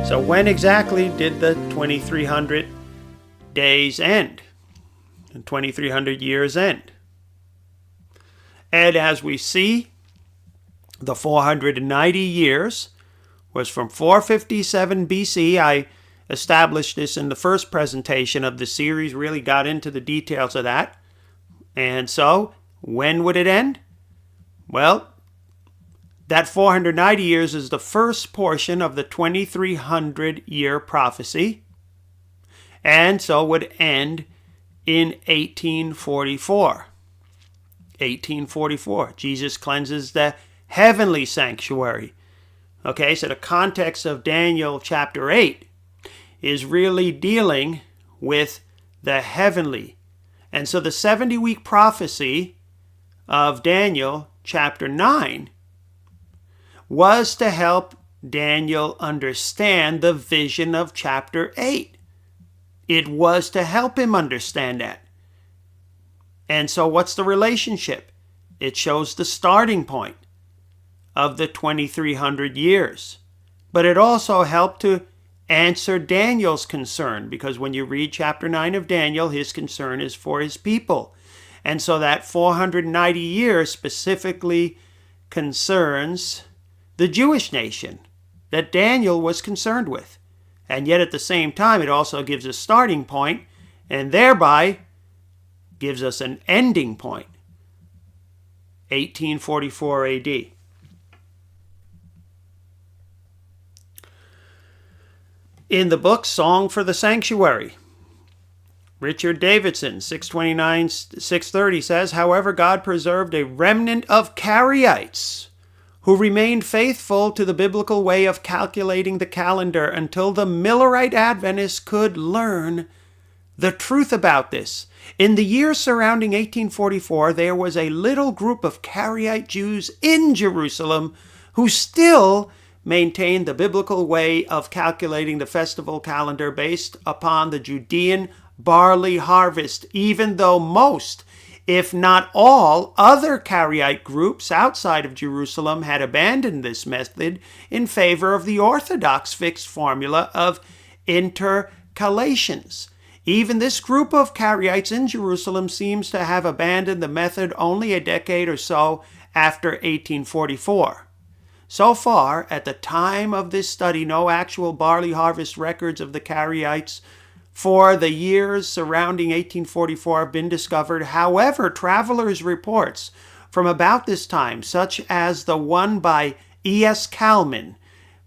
So when exactly did the 2300 days end? And 2300 years end? And as we see, the 490 years was from 457 BC. I established this in the first presentation of the series, really got into the details of that. And so, when would it end? Well, that 490 years is the first portion of the 2300-year prophecy, and so would end in 1844. 1844, Jesus cleanses the heavenly sanctuary. Okay, so the context of Daniel chapter 8 is really dealing with the heavenly. And so the 70-week prophecy of Daniel chapter 9 was to help Daniel understand the vision of chapter 8. It was to help him understand that. And so what's the relationship? It shows the starting point of the 2300 years. But it also helped to answer Daniel's concern, because when you read chapter 9 of Daniel, his concern is for his people. And so that 490 years specifically concerns the Jewish nation that Daniel was concerned with. And yet at the same time, it also gives a starting point and thereby gives us an ending point. 1844 AD. In the book Song for the Sanctuary, Richard Davidson, 629-630 says, however, God preserved a remnant of Karaites who remained faithful to the biblical way of calculating the calendar until the Millerite Adventists could learn the truth about this. In the years surrounding 1844, there was a little group of Karaite Jews in Jerusalem who still maintained the biblical way of calculating the festival calendar based upon the Judean barley harvest, even though most, if not all, other Karaite groups outside of Jerusalem had abandoned this method in favor of the Orthodox fixed formula of intercalations. Even this group of Karaites in Jerusalem seems to have abandoned the method only a decade or so after 1844. So far, at the time of this study, no actual barley harvest records of the Karaites for the years surrounding 1844 have been discovered. However, travelers' reports from about this time, such as the one by E.S. Kalman,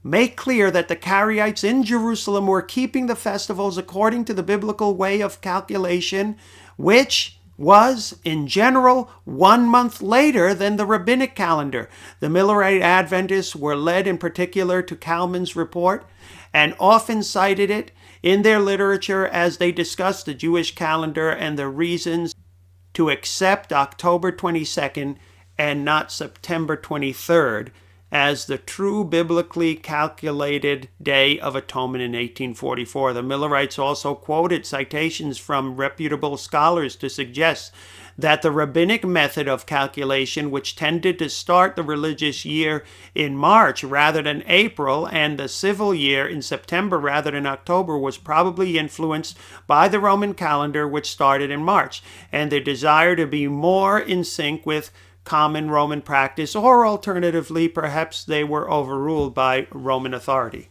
make clear that the Karaites in Jerusalem were keeping the festivals according to the biblical way of calculation, which was, in general, 1 month later than the rabbinic calendar. The Millerite Adventists were led in particular to Kalman's report and often cited it in their literature as they discussed the Jewish calendar and the reasons to accept October 22nd and not September 23rd as the true biblically calculated Day of Atonement in 1844. The Millerites also quoted citations from reputable scholars to suggest that the rabbinic method of calculation, which tended to start the religious year in March rather than April and the civil year in September rather than October, was probably influenced by the Roman calendar, which started in March, and their desire to be more in sync with common Roman practice, or alternatively, perhaps they were overruled by Roman authority.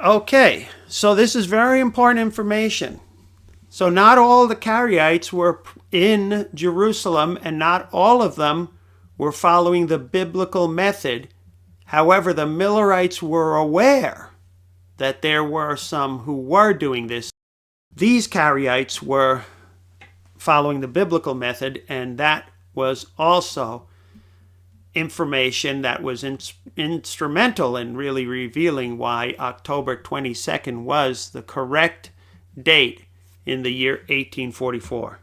Okay, so this is very important information. So not all the Karaites were in Jerusalem, and not all of them were following the biblical method. However, the Millerites were aware that there were some who were doing this. These Karaites were following the biblical method, and that was also information that was instrumental in really revealing why October 22nd was the correct date in the year 1844.